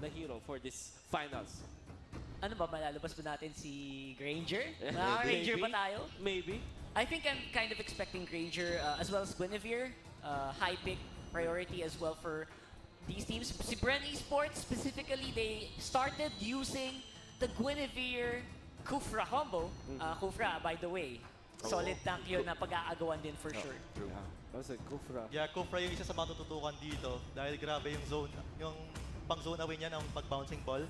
na hero for this finals? Ano ba, malalabas ba natin si Granger? Granger ba tayo? Maybe. I think I'm kind of expecting Granger as well as Guinevere. High pick priority as well for these teams. Si Bren Esports specifically, they started using the Guinevere Kufra combo. Kufra, by the way, solid tank yun na pag-aagawan din for sure. Yeah. That's a Kufra. Yeah, Kufra yung isa sa mga tututukan dito dahil grabe yung zone, yung pang-zone away niya ng pag-bouncing ball.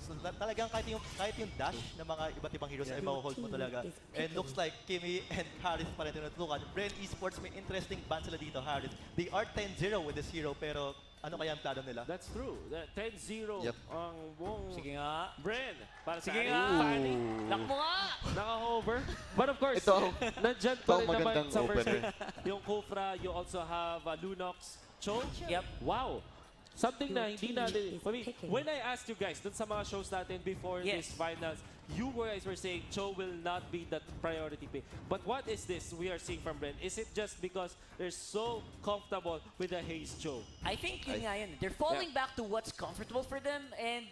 So, talagang kahit yung dash ng mga iba't ibang heroes ay mahuhold mo talaga. And looks like Kimi and Harris pa rin tinutukan. Bren Esports, may interesting ban sila dito, Harris. They are 10-0 with this hero, pero ano kaya ang plano nila? That's true. 10-0 ang buong Sige nga. Bren. Para sa Sige akin. nga. Fanny. Lock mo nga! Naka-hover. But of course, nandyan pa rin naman sa first pick. Yung Kufra, you also have Lunox, Cho. Yep. Wow. Something na hindi natin, for me, when I asked you guys dun sa mga shows natin before this finals, you guys were saying Cho will not be that priority pick. But what is this we are seeing from Bren? Is it just because they're so comfortable with the Haze Cho? I think yun nga yun. They're falling back to what's comfortable for them, and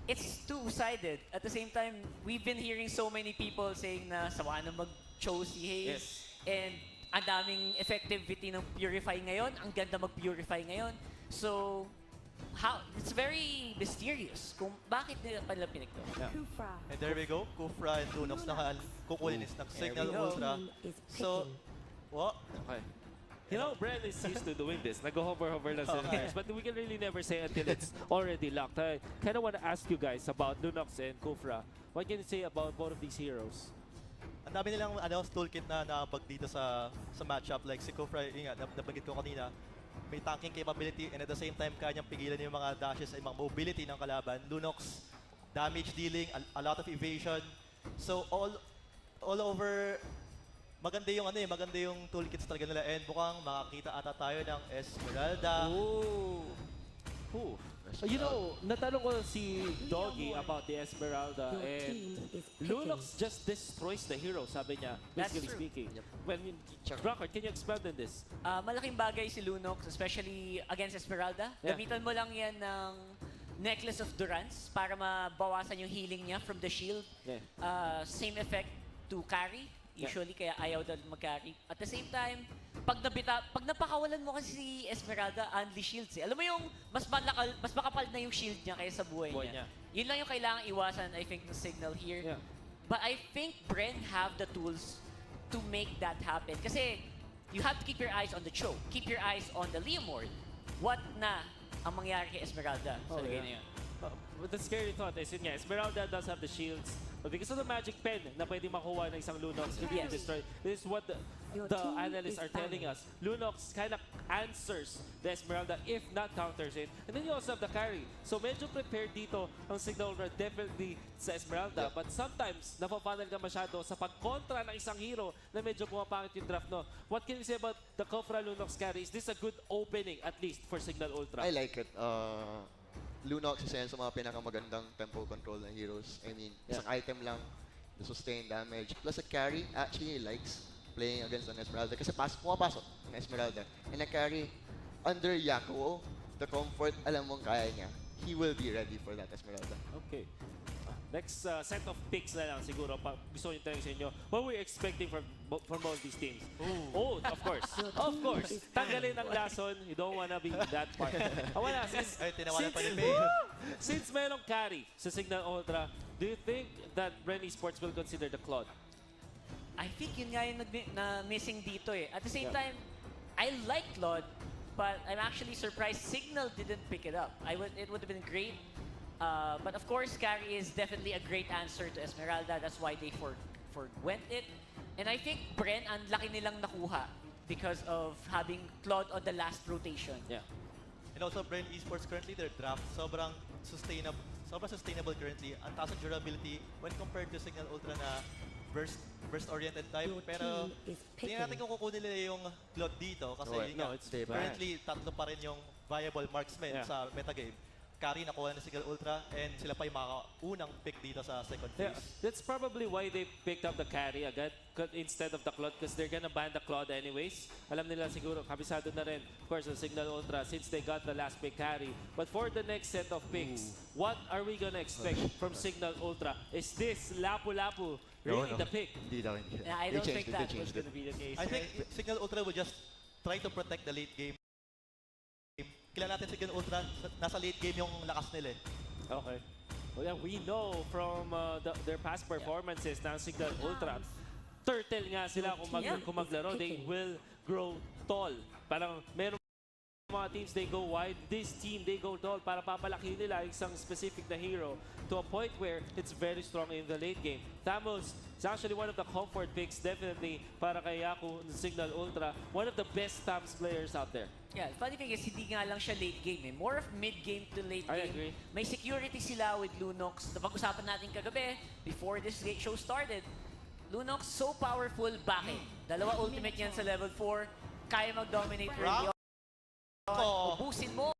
it's two-sided. At the same time, we've been hearing so many people saying na sawa na mag-Cho si Haze. And ang daming effectivity ng Purify ngayon. Ang ganda mag-Purify ngayon. So, it's very mysterious kung bakit nila pala pinagto. And there we go, Kufra and Lunox kukunin is ng Cignal Ultra. So, what? Okay. You know, Bren is used to doing this. Nag-hover-hover lang sila guys. But we can really never say until it's already locked. I kind of want to ask you guys about Lunox and Kufra. What can you say about both of these heroes? Ang dami nilang toolkit na nakapag dito sa matchup. Like si Kufra, yun nga, nabanggit ko kanina, may tanking capability and at the same time kanyang pigilan yung mga dashes ay mga mobility ng kalaban. Lunox, damage dealing, a lot of evasion. So all over, maganda yung toolkits talaga nila and mukhang makakita ata tayo ng Esmeralda. Ooh. You know, natanong ko si Doggy about the Esmeralda and Lunox just destroys the hero, sabi niya, basically speaking. When Rocker, can you expand on this? Malaking bagay si Lunox, especially against Esmeralda. Gamitan mo lang yan ng Necklace of Durance para mabawasan yung healing niya from the shield. Same effect to carry. Usually, kaya ayaw dahil mag-carry. At the same time, pag napakawalan mo kasi si Esmeralda, only shields eh. Alam mo yung mas makapal na yung shield niya kaysa sa buhay niya. Yun lang yung kailangang iwasan, I think, ng Cignal here. But I think Bren have the tools to make that happen. Kasi you have to keep your eyes on the Cho. Keep your eyes on the Leomord. What na ang mangyari kay Esmeralda sa lagay na yun? But the scary thought is, yun nga, Esmeralda does have the shields, but because of the magic pen na pwede makuha ng isang Lunox to be destroyed, this is what the analysts are telling us. Lunox kind of answers the Esmeralda if not counters it. And then you also have the carry. So medyo prepared dito ang Cignal definitely sa Esmeralda. But sometimes, napapanal ka masyado sa pagkontra ng isang hero na medyo pumapangit yung draft, no? What can you say about the Kufra Lunox carry? Is this a good opening, at least, for Cignal Ultra? I like it. Lunox isa yan sa mga pinakamagandang tempo control ng heroes. I mean, isang item lang, the sustain damage. Plus a carry, actually likes playing against an Esmeralda kasi pumapasok ng Esmeralda. And a carry, under Yakuo, the comfort, alam mong kaya niya. He will be ready for that Esmeralda. Okay. Next set of picks na lang siguro. Gusto nyo tanong sa inyo, what were you expecting from both these teams? Oh, of course. Of course. Tanggalin ang lason. You don't wanna be that part. Wala. Since merong carry sa Cignal Ultra, do you think that Bren Esports will consider the Claude? I think yun nga yung missing dito eh. At the same time, I like Claude, but I'm actually surprised Cignal didn't pick it up. It would have been great. But of course, carry is definitely a great answer to Esmeralda. That's why they forwent it. And I think Bren, ang laki nilang nakuha because of having Claude on the last rotation. And also, Bren Esports currently, their draft, sobrang sustainable currently. Ang taas ng durability when compared to Cignal Ultra na burst-oriented type. Pero tingnan natin kung kukunin nila yung Claude dito kasi currently, tatlo pa rin yung viable marksmen sa metagame. carry nakuha na Cignal Ultra, and sila pa yung mga unang pick dito sa second Yeah, phase. that's probably why they picked up the carry agad instead of the Claude because they're gonna ban the Claude anyways. Alam nila siguro, kabisado na rin, of course, the Cignal Ultra since they got the last pick carry. But for the next set of picks, what are we gonna expect from Cignal Ultra? Is this Lapu-Lapu really the pick? Hindi daw, hindi. Yeah, I They don't changed think it, they that was changed going to it. be the case. I think right? Cignal Ultra will just try to protect the late game. Kailan natin Cignal Ultra, nasa late game yung lakas nila eh. Okay. Well, yeah, we know from their past performances ng Cignal Ultra, turtle nga sila kung maglaro, they will grow tall. Parang meron mga teams, they go wide. This team, they go tall para papalaki nila isang specific na hero to a point where it's very strong in the late game. Thamos is actually one of the comfort picks, definitely, para kay Yaku, Cignal Ultra. One of the best Thams players out there. Yeah, funny thing is, hindi nga lang siya late game eh. More of mid-game to late I game. agree. May security sila with Lunox. Napag-usapan natin kagabi, before this show started, Lunox so powerful, bakit? Dalawa ultimate yan sa level 4. Kaya mag-dominate early on. Ubusin mo.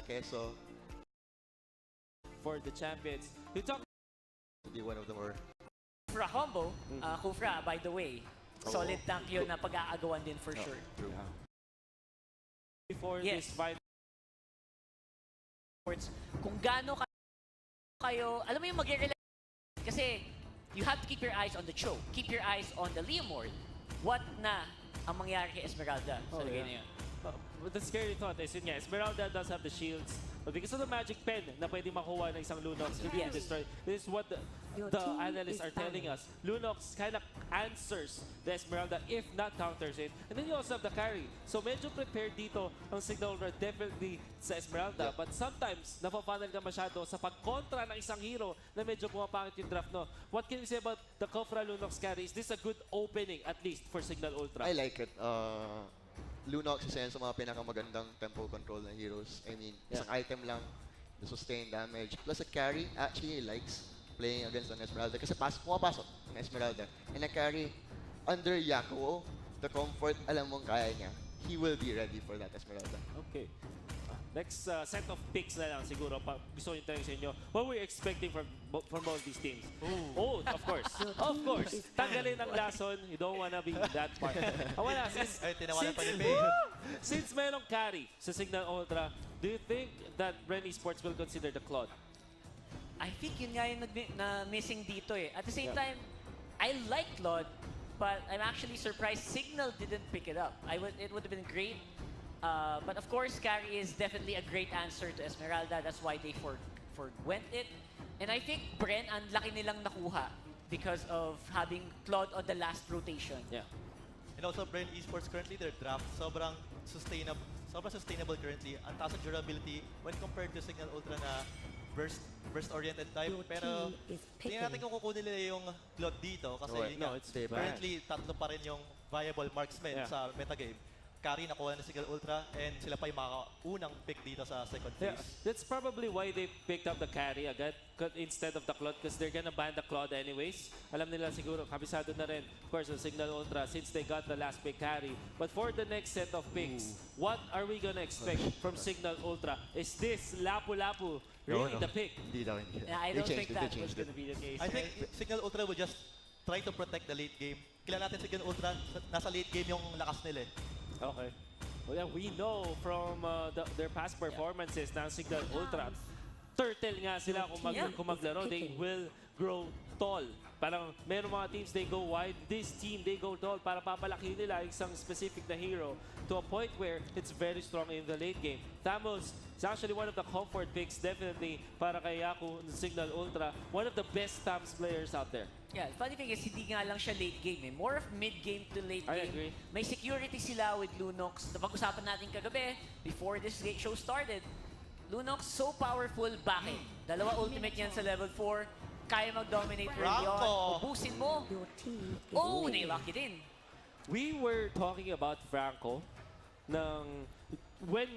Keso, For the champions. You talk hindi one of them or Kufra combo. Kufra, by the way, solid tank yun na pag-aagawan din for sure. true. before Yes. this final. Kung gaano kayo, alam mo yung mag-rely, kasi you have to keep your eyes on the choke, keep your eyes on the Leomord. What na ang mangyari kay Esmeralda sa lagay na yun? But the scary thought is, yun nga, Esmeralda does have the shields, but because of the magic pen na pwede makuha ng isang Lunox, it will destroy. This is what the analysts are telling us. Lunox kind of answers the Esmeralda if not counters it. And then you also have the carry. So medyo prepared dito ang Cignal definitely sa Esmeralda. But sometimes, napapanel ka masyado sa pagkontra ng isang hero na medyo pumapangit yung draft, no? What can you say about the Kofra Lunox carry? Is this a good opening, at least, for Cignal Ultra? I like it. Lunox isa yan sa mga pinakamagandang tempo control na heroes. I mean, isang item lang, the sustain damage. Plus a carry, actually likes playing against an Esmeralda. Kasi pumapasok ang Esmeralda. And a carry, under Yakuo, the comfort, alam mong kaya niya. He will be ready for that Esmeralda. Okay. Next set of picks na lang siguro. Gusto nyo tanong sa inyo. What were you expecting from both these teams? Oh, of course. Of course. Tanggalin ang lason. You don't wanna be that part. Wala. Ay, tinawalan pa ni Pei. Since merong carry sa Cignal Ultra, do you think that Bren Esports will consider the Claude? I think yun nga yung na missing dito eh. At the same time, I like Claude, but I'm actually surprised Cignal didn't pick it up. It would have been great. But of course, carry is definitely a great answer to Esmeralda. That's why they forwent it. And I think Bren, ang laki nilang nakuha because of having Claude on the last rotation. Yeah. And also, Bren Esports currently, their draft, sobrang sustainable currently. Ang taas ng durability when compared to Cignal Ultra na burst-oriented type. Pero tingnan natin kung kukunin nila yung Claude dito kasi yun nga, it's currently tatlo pa rin yung viable marksmen sa metagame. Carry nakuha na Cignal Ultra, and sila pa yung mga unang pick dito sa second Yeah, phase. that's probably why they picked up the carry agad instead of the Claude because they're gonna ban the Claude anyways. Alam nila siguro, kabisado na rin, of course, the Cignal Ultra since they got the last pick carry. But for the next set of picks, what are we gonna expect from Cignal Ultra? Is this Lapu-Lapu really the pick? Hindi daw, hindi. Yeah, I They don't changed think it, that they was changed going to it. be the case. I think right? Cignal Ultra will just try to protect the late game. Kailan natin Cignal Ultra, nasa late game yung lakas nila eh. Okay. Well, yeah, we know from their past performances ng Cignal Ultra, turtle nga sila kung maglaro, they will grow tall. Parang meron mga teams, they go wide. This team, they go tall para papalaki nila isang specific na hero to a point where it's very strong in the late game. Thamos is actually one of the comfort picks, definitely, para kay Yaku, Cignal Ultra. One of the best Thams players out there. Yeah, funny thing is, hindi nga lang siya late game eh. More of mid-game to late I game. agree. May security sila with Lunox. Napag-usapan natin kagabi, before this show started, Lunox so powerful, bakit? Dalawa ultimate yan sa level 4. Kaya mag-dominate early on. Ubusin mo. Oh, nailaki din. We were talking about Franco when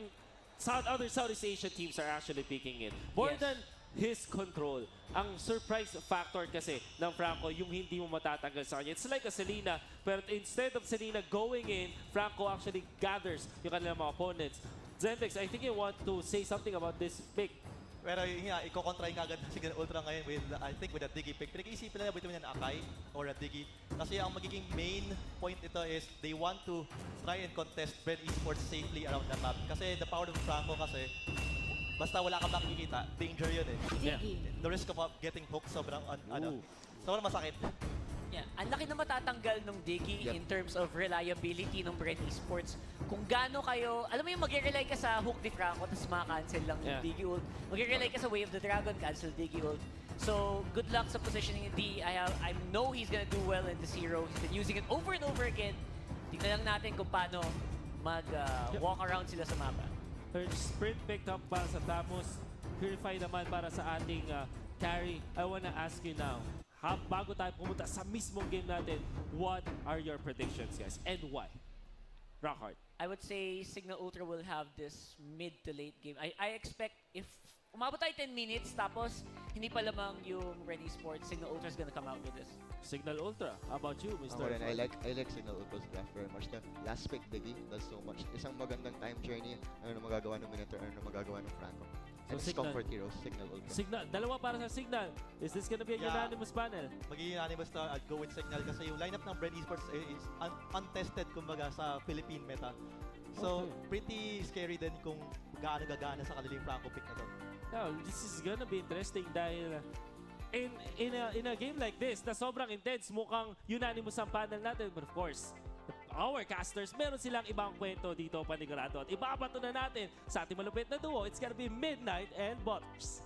other Southeast Asian teams are actually picking it. More Yes. than his control. Ang surprise factor kasi ng Franco, yung hindi mo matatanggal sa kanya. It's like a Selena, but instead of Selena going in, Franco actually gathers yung kanilang mga opponents. Zendex, I think you want to say something about this pick. Pero yun nga, iko-contra yung kagad ng Cignal Ultra ngayon with, I think, with a Diggy pick. Pinag-iisipin nila between an Akai or a Diggy. Kasi ang magiging main point ito is they want to try and contest Bren Esports safely around the map. Kasi the power of Franco kasi, basta wala kang makikita, danger yun eh. Yeah. The risk of getting hooked sobrang, sobrang masakit. Yeah. Ang laki na matatanggal ng Diggy Yep. in terms of reliability ng Bren Esports. Kung gaano kayo, alam mo yung mag-rely ka sa hook ni Franco, tapos maka-cancel lang yung Diggy ult. Mag-rely ka sa Way of the Dragon, cancel Diggy ult. So, good luck sa positioning D. I know he's gonna do well in this hero. He's been using it over and over again. Tingnan lang natin kung paano mag-walk around sila sa mapa. Third sprint picked up para sa Tamos. Purify naman para sa ating carry. I wanna ask you now, bago tayo pumunta sa mismong game natin, what are your predictions, guys? And why? Rockhard. I would say Cignal Ultra will have this mid to late game. I expect if umabot tayo 10 minutes tapos hindi pa lamang yung Bren Esports, Cignal Ultra is gonna come out with this. Cignal Ultra. How about you, Mr. Ako rin, I like Cignal Ultra's draft very much. The last pick, Diggy, does so much. Isang magandang time journey. Ano na magagawa ng Minotaur, ano na magagawa ng Franco. And So, it's Cignal. comfort heroes, Cignal Ultra. Signal. Dalawa para sa Signal. Is this gonna be a Yeah. unanimous panel? Magiging unanimous na I'd go with Cignal kasi yung lineup ng Bren Esports is untested kumbaga sa Philippine meta. So, pretty scary din kung gaano gagana sa kanilang Franco pick na to. Now, this is gonna be interesting dahil in a game like this na sobrang intense, mukhang unanimous ang panel natin. But of course, our casters, meron silang ibang kwento dito panigurado. At ibabato na natin sa ating malupit na duo. It's gonna be Midnight and Butters.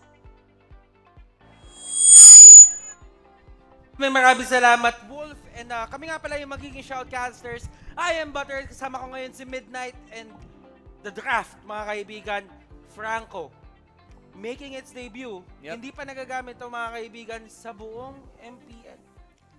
Maraming salamat, Wolf. And kami nga pala yung magiging shoutcasters. I am Butter. Kasama ko ngayon si Midnight and the draft, mga kaibigan, Franco. Making its debut. Yep. Hindi pa nagagamit to mga kaibigan sa buong MPL.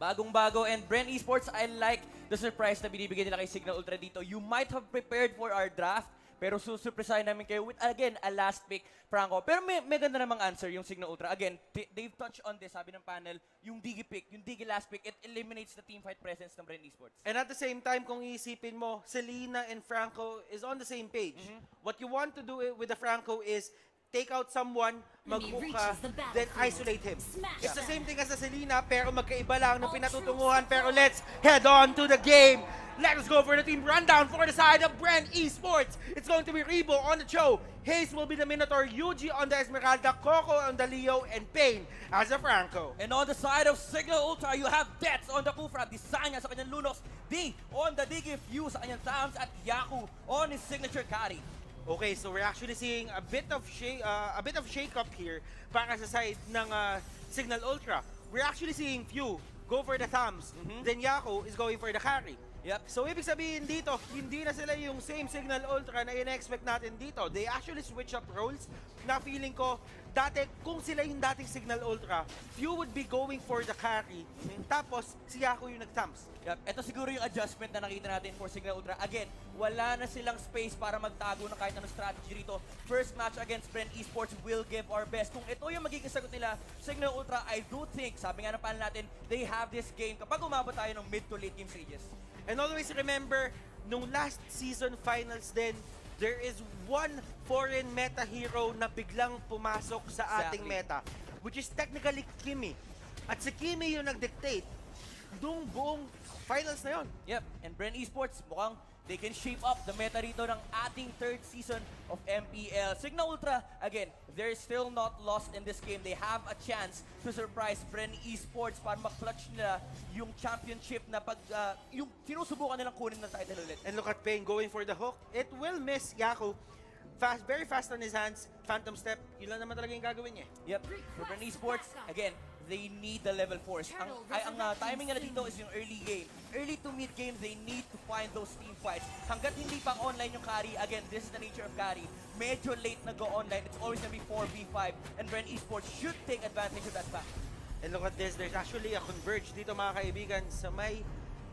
Bagong-bago, and Bren Esports, I like the surprise na binibigay nila kay Cignal Ultra dito. You might have prepared for our draft, pero susurpresahin namin kayo with, again, a last pick, Franco. Pero may ganda namang answer yung Cignal Ultra. Again, they've touched on this, sabi ng panel, yung Diggy pick, yung Diggy last pick, it eliminates the teamfight presence ng Bren Esports. And at the same time, kung iisipin mo, Selena and Franco is on the same page. What you want to do with the Franco is take out someone, mag-hook ka, then isolate him. It's the same thing as the Selena, pero magkaiba lang ng pinatutunguhan. Pero let's head on to the game. Let us go for the team rundown for the side of Bren Esports. It's going to be Rebo on the show. Hayes will be the Minotaur, Yuji on the Esmeralda, Coco on the Leo, and Payne as a Franco. And on the side of Cignal Ultra, you have Dets on the Kufra, Desanya sa kanyang Lunox, D on the Diggy Fuse sa kanyang Tams, at Yaku on his signature carry. Okay, so we're actually seeing a bit of shake-up here para sa side ng Cignal Ultra. We're actually seeing Few go for the thumbs, then Yako is going for the carry. Yep. So ibig sabihin dito, hindi na sila yung same Cignal Ultra na ina-expect natin dito. They actually switch up roles na feeling ko, dati kung sila yung dating Cignal Ultra, Few would be going for the carry, tapos si Yako yung nag-thumbs. Yep. Ito siguro yung adjustment na nakita natin for Cignal Ultra. Again, wala na silang space para magtago ng kahit anong strategy rito. First match against Bren Esports, will give our best. Kung ito yung magiging sagot nila, Cignal Ultra, I do think, sabi nga ng panel natin, they have this game kapag umabot tayo ng mid to late game stages. And always remember, nung last season finals din, there is one foreign meta hero na biglang pumasok sa ating meta, which is technically Kimi. At si Kimi yung nag-dictate nung buong finals na yon. Yep, and Bren Esports, mukhang they can shape up the meta rito ng ating third season of MPL. Cignal Ultra, again, they're still not lost in this game. They have a chance to surprise Bren Esports para mag-clutch nila yung championship na yung sinusubukan nilang kunin ng title ulit. And look at Payne going for the hook. It will miss Yako. Very fast on his hands. Phantom step, yun lang naman talaga yung gagawin niya. Yep, for Bren Esports, again, they need the level 4s. Ang timing nila dito is yung early game. Early to mid game, they need to find those team fights. Hanggat hindi pang online yung carry, again, this is the nature of carry. Medyo late na go online, it's always gonna be 4v5, and Bren Esports should take advantage of that fact. And look at this, there's actually a converge dito mga kaibigan sa may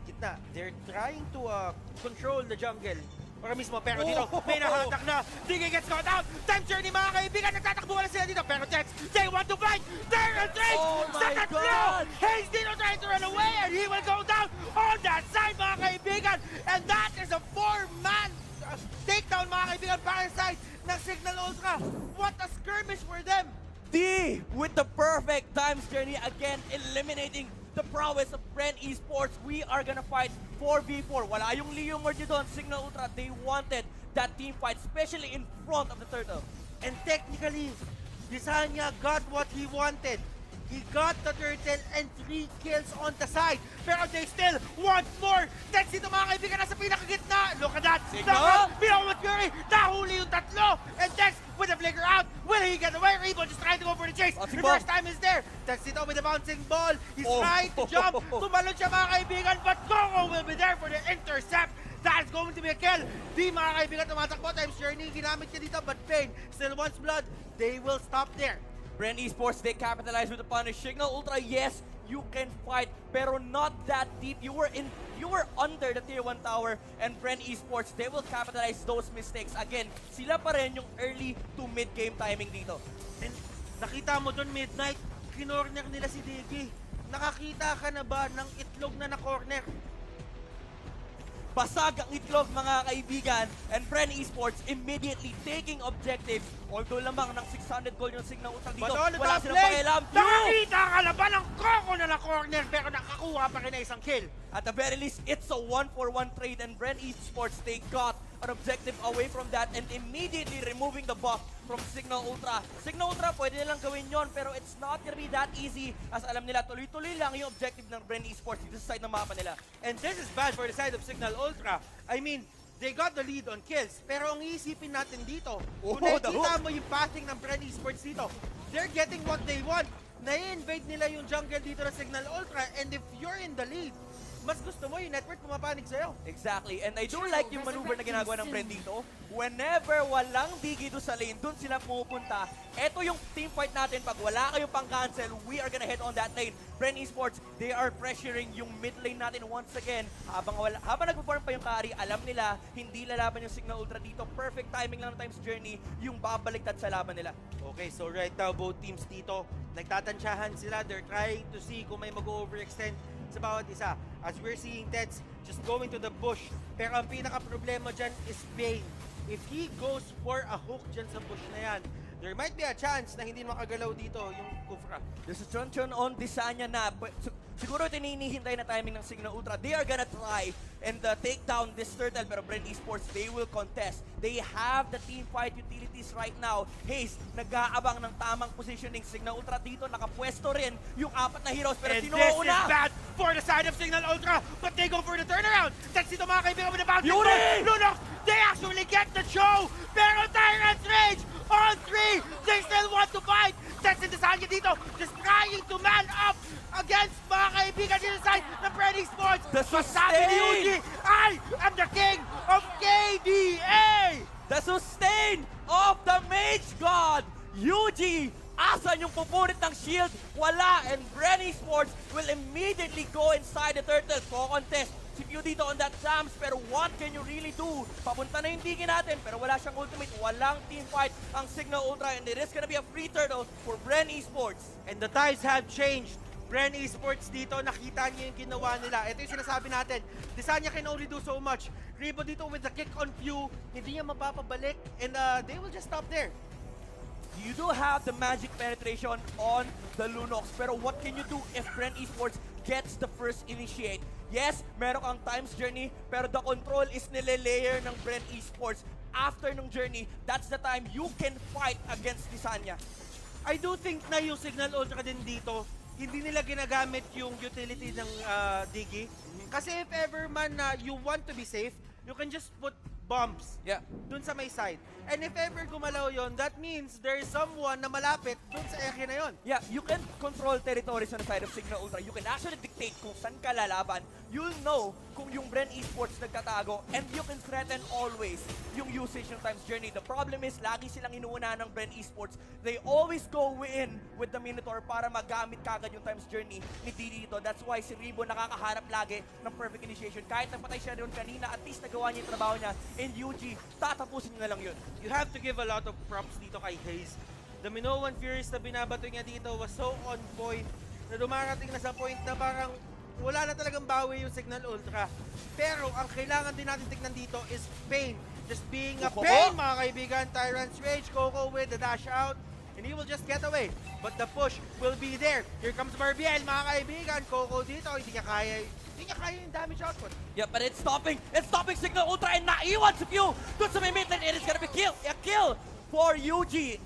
gitna. They're trying to control the jungle Ora mismo, pero dito, may nahatak na. Diggy gets caught out. Time journey, mga kaibigan. Nagtatakbo na sila dito. Pero Jets, they want to fight. They're in trade. Oh my Second God! blow. Hayes dito trying to run away, and he will go down on that side, mga kaibigan. And that is a 4-man takedown, mga kaibigan, para sa side ng Cignal Ultra. What a skirmish for them. D with the perfect times journey again, eliminating the prowess of Bren Esports. We are gonna fight 4v4. Wala yung Leo Merge doon. Cignal Ultra, they wanted that team fight, especially in front of the turtle. And technically, Bisanya got what he wanted. He got the turtle and 3 kills on the side. Pero they still want more. Tex dito, mga kaibigan, nasa pinakagitna. Look at that. Cignal! Pinawag Fury. Nahuli yung tatlo. And Tex with the flicker out. Will he get away? Rebo just trying to go for the chase. Bouncing Reverse ball. time is there. Tex dito with the bouncing ball. He's Oh. trying to jump. Tumalon siya, mga kaibigan. But Coco will be there for the intercept. That is going to be a kill. Di, mga kaibigan, tumatakbo. Times journey. Ginamit niya dito. But Pain still wants blood. They will stop there. Bren Esports, they capitalize with the punish. Cignal Ultra, yes, you can fight, pero not that deep. You were under the tier 1 tower, and Bren Esports, they will capitalize those mistakes. Again, sila pa rin yung early to mid game timing dito. And nakita mo doon midnight, kinorner nila si Diggy. Nakakita ka na ba ng itlog na na-corner? Basag ang itlog, mga kaibigan, and Bren Esports immediately taking objectives. Although lamang ng 600 gold yung Cignal Ultra dito, But on the wala top silang lane, pakialam. nakakita ka na ba ng Coco na na-corner pero nakakuha pa rin na isang kill? At the very least, it's a 1-for-1 trade, and Bren Esports, they got an objective away from that and immediately removing the buff from Cignal Ultra. Cignal Ultra, pwede nilang gawin yon, pero it's not gonna be that easy as alam nila, tuloy-tuloy lang yung objective ng Bren Esports dito sa side ng mapa nila. And this is bad for the side of Cignal Ultra. I mean, they got the lead on kills. Pero ang iisipin natin dito, kung Oh, the nakikita mo yung pathing ng Bren Esports dito, they're getting what they want. Na-invade nila yung jungle dito ng Cignal Ultra, and if you're in the lead, mas gusto mo yung network pumapanig sa'yo. Exactly. And I do like yung maneuver na ginagawa ng Bren dito. Whenever walang digi doon sa lane, doon sila pumupunta. Ito yung team fight natin. Pag wala kayong pang-cancel, we are gonna head on that lane. Bren Esports, they are pressuring yung mid lane natin once again. Habang nag-perform pa yung carry, alam nila, hindi lalaban yung Cignal Ultra dito. Perfect timing lang ng times journey, yung babaliktad sa laban nila. Okay, so right now, both teams dito, nagtatansyahan sila. They're trying to see kung may mag-overextend sa bawat isa. As we're seeing Teds just going to the bush. Pero ang pinaka-problema dyan is Pain. If he goes for a hook dyan sa bush na yan, there might be a chance na hindi makagalaw dito yung Kufra. There's a chon-chon on Bisanya na. Siguro ito hinihintay na timing ng Cignal Ultra. They are gonna try and take down this turtle, pero Bren Esports, they will contest. They have the team fight utilities right now. Hayes, nag-aabang ng tamang positioning. Cignal Ultra dito, nakapwesto rin yung 4 na heroes, pero And sino this is una? bad for the side of Cignal Ultra, but they go for the turnaround. That's dito, mga kaibigan, with the bounce. Yuri! Lunox, they actually get the show, pero Tyrant's Rage on 3, they still want to fight. That's in the side dito, just trying to man up against mga kaibigan dito sa side ng Bren Esports. The Sabi ni sustain! Yuji, I am the king of KDA! The sustain of the Mage God! Yuji! Asan yung pupunit ng shield? Wala! And Bren Esports will immediately go inside the turtle. Co-contest si Pew dito on that Sams, pero what can you really do? Papunta na yung digi natin, pero wala siyang ultimate. Walang team fight ang Cignal Ultra, and it is gonna be a free turtle for Bren Esports. And the tides have changed. Bren Esports dito, nakita niyo yung ginawa nila. Ito yung sinasabi natin. Desanya can only do so much. Rebo dito with the kick on Pew, hindi niya mapapabalik, and they will just stop there. You do have the magic penetration on the Lunox, pero what can you do if Bren Esports gets the first initiate? Yes, meron kang times journey, pero the control is nile-layer ng Bren Esports. After ng journey, that's the time you can fight against Bisanya. I do think na yung Cignal Ultra din dito, hindi nila ginagamit yung utility ng Diggy. Kasi if ever man na you want to be safe, you can just put bombs Yeah. dun sa may side. And if ever gumalaw yon, that means there is someone na malapit dun sa area na yon. Yeah, you can control territories on the side of Cignal Ultra. You can actually dictate kung saan ka lalaban. You'll know kung yung Bren Esports nagtatago and you can threaten always yung usage ng Times Journey. The problem is, lagi silang inuuna ng Bren Esports. They always go in with the Minotaur para magamit kagad yung Times Journey ni Didi dito. That's why si Ribo nakakaharap lagi ng perfect initiation. Kahit napatay siya doon kanina, at least nagawa niya yung trabaho niya. And UG, tatapusin niya na lang yun. You have to give a lot of props dito kay Hayes. The Minoan Furies na binabato niya dito was so on point na dumarating na sa point na parang wala na talagang bawi yung Cignal Ultra. Pero ang kailangan din natin tignan dito is Pain. Just being a Pain, mga kaibigan. Tyrant's Rage, Coco with the dash out, and he will just get away. But the push will be there. Here comes Barbiel, mga kaibigan. Coco dito, hindi niya kaya yung damage output. Yeah, but it's stopping Cignal Ultra and naiwan si Pew dun sa may mid lane. It is gonna be a kill for UG.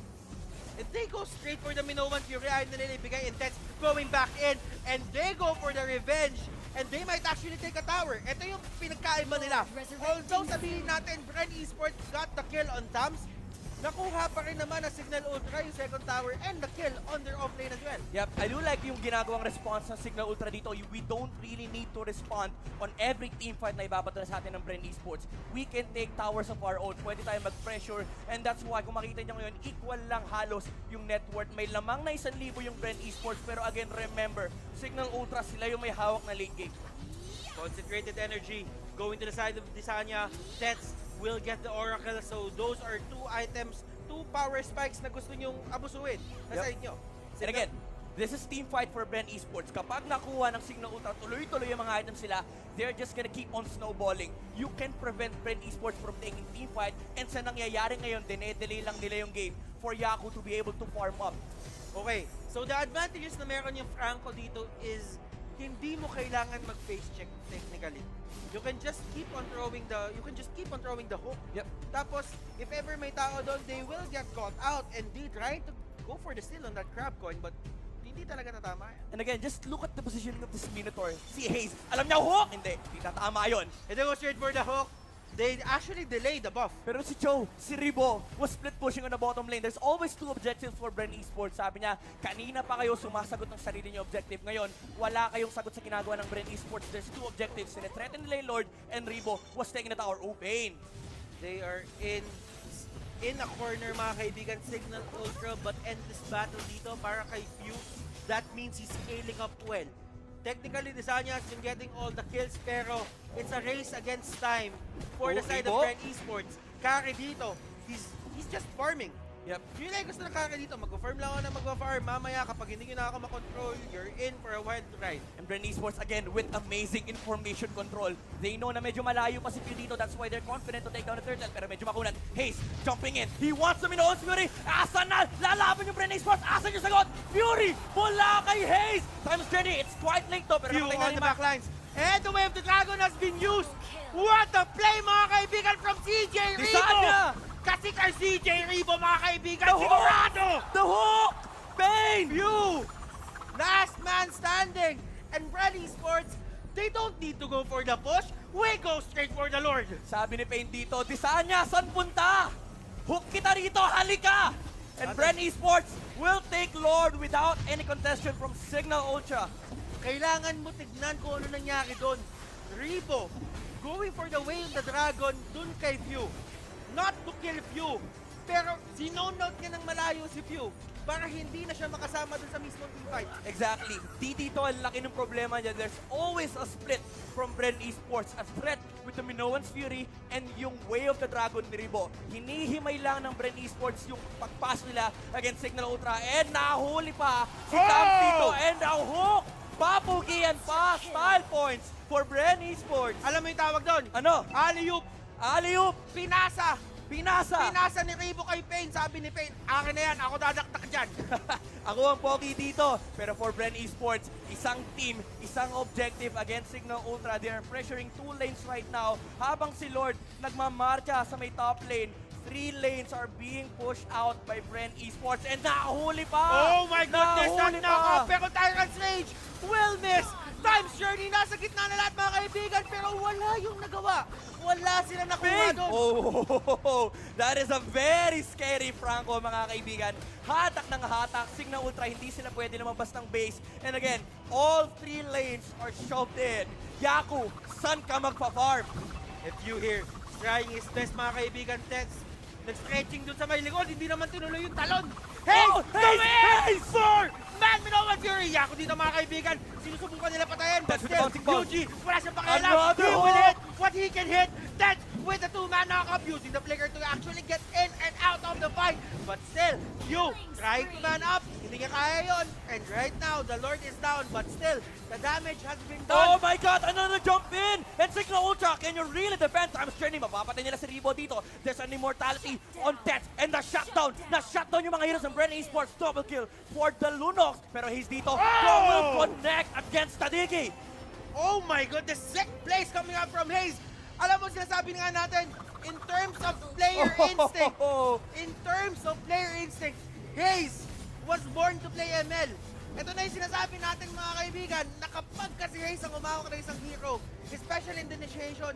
And they go straight for the Minoan Fury. Ayaw na nila ibigay intense. Going back in. And they go for the revenge. And they might actually take a tower. Ito yung pinagkaiba nila. Although sabihin natin, Bren Esports got the kill on Tams, nakuha pa rin naman ang Cignal Ultra yung second tower and the kill on their offlane as well. Yep, I do like yung ginagawang response ng Cignal Ultra dito. We don't really need to respond on every team fight na ibabato na sa atin ng Bren Esports. We can take towers of our own. Pwede tayo mag-pressure. And that's why, kung makita nyo ngayon, equal lang halos yung net worth. May lamang na 1,000 yung Bren Esports. Pero again, remember, Cignal Ultra, sila yung may hawak na late game. Concentrated energy going to the side of Disanya. Tets will get the Oracle. So those are 2 items, 2 power spikes na gusto nyong abusuin. Nasa inyo. And again, this is team fight for Bren Esports. Kapag nakuha ng Cignal Ultra, tuloy-tuloy yung mga items sila, they're just gonna keep on snowballing. You can prevent Bren Esports from taking team fight, and sa nangyayari ngayon, dine-delay lang nila yung game for Yaku to be able to farm up. Okay, so the advantages na meron yung Franco dito is hindi mo kailangan mag-face check technically. You can just keep on throwing the hook. Yep. Tapos if ever may tao doon, they will get caught out and they trying to go for the steal on that crab coin, but hindi talaga tatama yan. And again, just look at the positioning of this Minotaur. Si Hayes, alam niya hook! Hindi tatama yun. And they go straight for the hook. They actually delay the buff. Pero si Joe, si Ribo, was split pushing on the bottom lane. There's always 2 objectives for Bren Esports. Sabi niya, kanina pa kayo sumasagot ng sarili niyo objective. Ngayon, wala kayong sagot sa ginagawa ng Bren Esports. There's 2 objectives. Sinethreaten nila yung Lord, and Ribo was taking the tower. Oh, Pain. They are in a corner, mga kaibigan. Cignal Ultra, but endless battle dito para kay Few. That means he's scaling up well. Technically, Disanya has been getting all the kills, pero it's a race against time for the side of Bren Esports. Carry dito, he's just farming. Yep. Yun ay gusto ng Carry dito, mag-farm lang ako na mag-farm. Mamaya, kapag hindi nyo na ako makontrol, you're in for a wild ride. And Bren Esports, again, with amazing information control. They know na medyo malayo pa si Pew dito. That's why they're confident to take down the turtle. Pero medyo makunat. Hayes, jumping in. He wants to Minoan's Fury. Asan na? Lalaban yung Bren Esports. Asan yung sagot? Fury! Mula kay Hayes! Times journey. It's quite late to. Pero Few nakatay on the na backlines. And the Way of the Dragon has been used. What a play, mga kaibigan, from CJ Ribo! Disanya! Kasi kay CJ Ribo, mga kaibigan, The hook! sigurado! The hook! Pain! Few! Last man standing. And Bren Esports, they don't need to go for the push. We go straight for the Lord. Sabi ni Pain dito, Disanya, saan punta? Hook kita rito, halika! And Bren Esports will take Lord without any contestation from Cignal Ultra. Kailangan mo tignan kung ano nangyari doon. Ribo, going for the Way of the Dragon dun kay Few. Not to kill Few, pero sinone-out niya ng malayo si Few para hindi na siya makasama dun sa mismong teamfight. Exactly. Dito ang laki ng problema niya. There's always a split from Bren Esports. A threat with the Minoan's Fury and yung Way of the Dragon ni Ribo. Hinihimay lang ng Bren Esports yung pagpas nila against Cignal Ultra. And nahuli pa si Cam dito. And a hook! Papugian pa! Style points for Bren Esports. Alam mo yung tawag doon? Ano? Alley-oop! Alley-oop! Pinasa! Pinasa! Pinasa ni Ribo kay Pain. Sabi ni Pain, akin na yan, ako dadaktak dyan. Ako ang pogi dito. Pero for Bren Esports, isang team, isang objective against Cignal Ultra. They are pressuring 2 lanes right now. Habang si Lord nagmamarcha sa may top lane, 3 lanes are being pushed out by Bren Esports. And nahuli pa! Oh my goodness, Nahuli nako! pa! Pero Tyrant's Rage will miss! Times Journey, nasa gitna na lahat, mga kaibigan! kaibigan, pero wala yung nagawa. Wala sila nakuha Big! doon. Oh, that is a very scary Franco, mga kaibigan. Hatak ng hatak, Cignal Ultra, hindi sila pwede lumabas ng base. And again, all 3 lanes are shoved in. Yaku, saan ka magpa-farm? If you hear, trying his best mga kaibigan, Tets, nag-stretching dun sa may likod, hindi naman tinuloy yung talon. Hey! Oh, hey! For Man Minowan Fury! Ako dito mga kaibigan, sinusubukan nila patayin. But That's with the still, bouncing ball. Yuji, wala siyang pakialam. Another He will one. hit what he can hit. That's with the 2-man knockup, using the flicker to actually get in and out of the fight. But still, you trying to man up, hindi niya kaya yun. And right now, the Lord is down, but still, the damage has been Oh done. my God, another jump in! And Cignal Ultra, can you really defend? Time's turning, mapapatay nila si Rebo dito. There's an immortality on Tet, and the shutdown. Na-shutdown yung mga heroes ng Bren Esports. Double kill for the Lunox. Pero he's dito. Go will connect against Tadiki. Oh my goodness, sick plays coming up from Hayes. Alam mo, sinasabi nga natin, in terms of player instinct, Hayes was born to play ML. Ito na yung sinasabi natin mga kaibigan, na kapag kasi Hayes ang umawak na isang hero, especially in the initiation,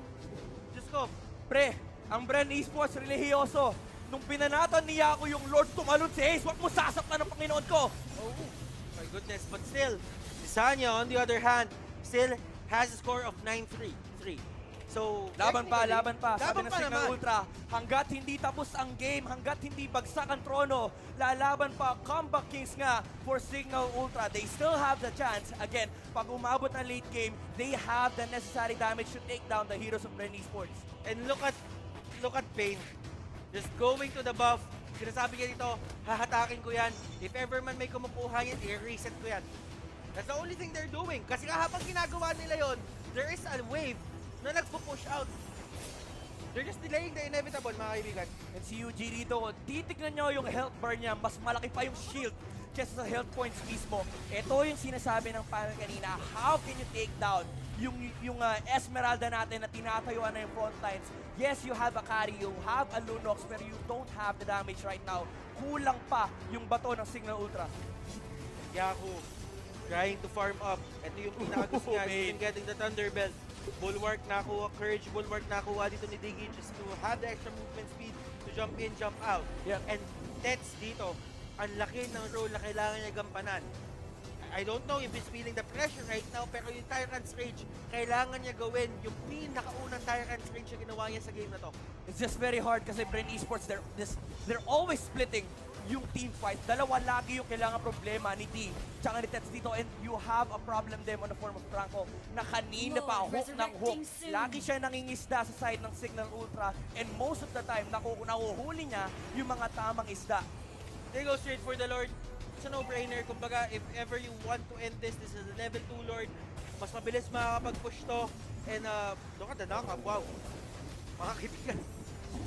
Diyos ko, Pre, ang Bren Esports religyoso. Nung pinanatan ni Yaku yung Lord tumalon si Ace, wag mo sasaktan ng Panginoon ko. oh my goodness, but still, si Sanya on the other hand, still has a score of 9-3. So, Laban pa. Sabi Laban ng pa Cignal naman. Ultra, hanggat hindi tapos ang game, hanggat hindi bagsak ang trono, lalaban pa. Comeback Kings nga for Cignal Ultra. They still have the chance. Again, pag umabot ng late game, they have the necessary damage to take down the heroes of Bren Esports. And look at Pain. Just going to the buff. Sinasabi niya dito, hahatakin ko yan. If ever man may kumukuha yan, i-reset ko yan. That's the only thing they're doing. Kasi habang ginagawa nila yon, there is a wave na nagpo-push out. They're just delaying the inevitable, mga kaibigan. And si UG dito, titignan nyo yung health bar niya, mas malaki pa yung shield kesa sa health points mismo. Ito yung sinasabi ng panel kanina, how can you take down yung Esmeralda natin na tinatayuan na yung front lines. Yes, you have a carry, you have a Lunox, pero you don't have the damage right now. Kulang pa yung bato ng Cignal Ultra. Yaku, trying to farm up. Ito yung pinakagusto niya, he's been getting the Thunderbelt. Bulwark nakuha, Courage Bulwark nakuha dito ni Diggy just to have the extra movement speed to jump in, jump out. Yep. And Tets dito, ang laki ng role na kailangan niya gampanan. I don't know if he's feeling the pressure right now, pero yung Tyrant's Rage, kailangan niya gawin yung pinakaunang Tyrant's Rage na ginawa niya sa game na to. It's just very hard kasi Bren Esports, they're always splitting yung team fight. Dalawa lagi yung kailangan problema ni D tsaka ni Tets dito, and you have a problem them on the form of Franco na kanina pa hook ng hook. Lagi siya nangingisda sa side ng Cignal Ultra, and most of the time nahuhuli niya yung mga tamang isda. They go straight for the Lord. It's a no-brainer. Kumbaga, if ever you want to end this is a level 2 Lord. Mas mabilis makakapag-push to. And look at the knockup. Wow. Mga kaibigan.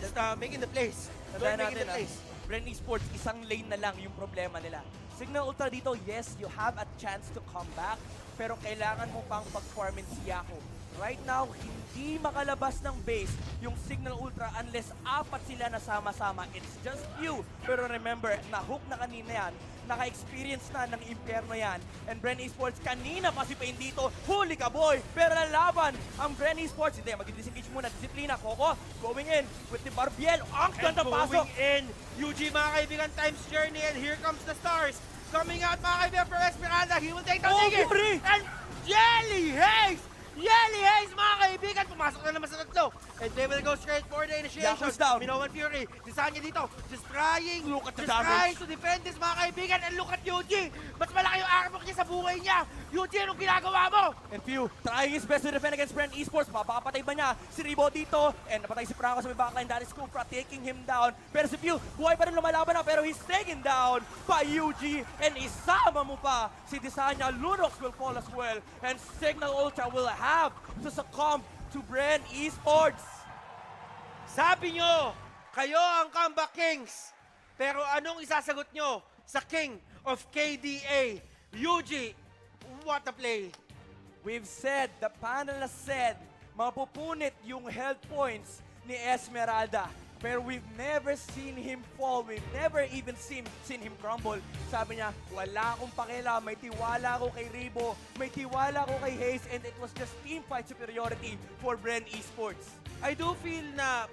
Just making the plays. Tandaan Lord making natin, the plays. Bren Esports, isang lane na lang yung problema nila. Cignal Ultra dito, yes, you have a chance to come back, pero kailangan mo pang pag-farmin si Yaku. Right now, hindi makalabas ng base yung Cignal Ultra unless apat sila na sama-sama. It's just you. Pero remember, na-hook na kanina yan, naka-experience na ng impyerno yan. And Bren Esports, kanina pa si Pain dito, huli ka boy! Pero lalaban ang Bren Esports. Hindi, mag-disengage muna, disiplina. Coco, going in with the Barbiel. Ang And ganda pasok! going in, UG mga kaibigan, time's journey, and here comes the stars. Coming out mga kaibigan for Esmeralda, he will take the ticket. Fury! And Jelly Hayes! Jelly Hayes mga kaibigan, pumasok na naman sa tatlo. And they will go straight for the initiation. Yaku's down. Minowan Fury, Desanya dito, just trying, Look at the just damage. trying to defend this mga kaibigan. And look at Yuji, mas malaki yung armor niya sa buhay niya. Yuji, anong ginagawa mo? And Pew, trying his best to defend against Bren Esports. Mapapatay ba niya si Rebo dito? And napatay si Franco sa may backline. That is Kufra taking him down. Pero si Pew, buhay pa rin lumalaban na. Pero he's taken down by UG. And isama mo pa si Desanya. Lunox will fall as well. And Cignal Ultra will have to succumb to Bren Esports. Sabi nyo, kayo ang comeback kings. Pero anong isasagot nyo sa king of KDA? Yuji, what a play. We've said, the panel has said, mapupunit yung health points ni Esmeralda. Pero we've never seen him fall. We've never even seen him crumble. Sabi niya, wala akong pakialam. May tiwala ako kay Ribo. May tiwala ako kay Hayes. And it was just team fight superiority for Bren Esports. I do feel na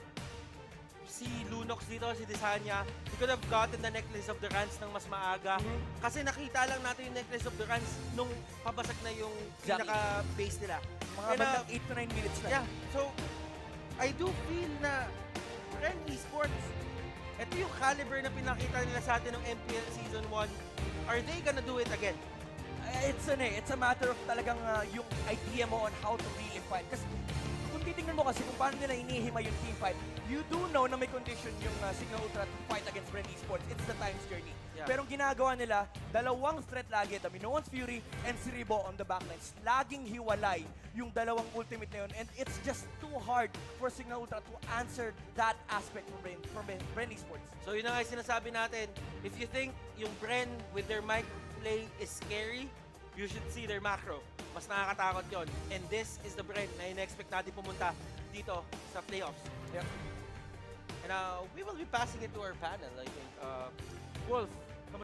si Lunox dito, si Desanya, he could have gotten the necklace of the Rans ng mas maaga. Kasi nakita lang natin yung necklace of the Rans nung pabasag na yung Exactly. pinaka-base nila. Mga And, bandang 8 to 9 minutes na. Yeah, so I do feel na Bren Esports, ito yung caliber na pinakita nila sa atin ng MPL Season 1. Are they gonna do it again? It's a matter of talagang yung idea mo on how to really fight. Kasi kung titingnan mo kasi kung paano nila inihima yung team fight, you do know na may condition yung Cignal Ultra to fight against Bren Esports. It's the time's journey. Yeah. Pero ang ginagawa nila, dalawang threat lagi, the Minoan's Fury and si Ribo on the backlines. Laging hiwalay yung dalawang ultimate na yun. And it's just too hard for Cignal Ultra to answer that aspect from Bren Esports. So yun na nga yung sinasabi natin. If you think yung Bren with their mic play is scary, you should see their macro. Mas nakakatakot yon. And this is the Bren na ina-expect natin pumunta dito sa playoffs. Yep. And we will be passing it to our panel, I think. Wolf,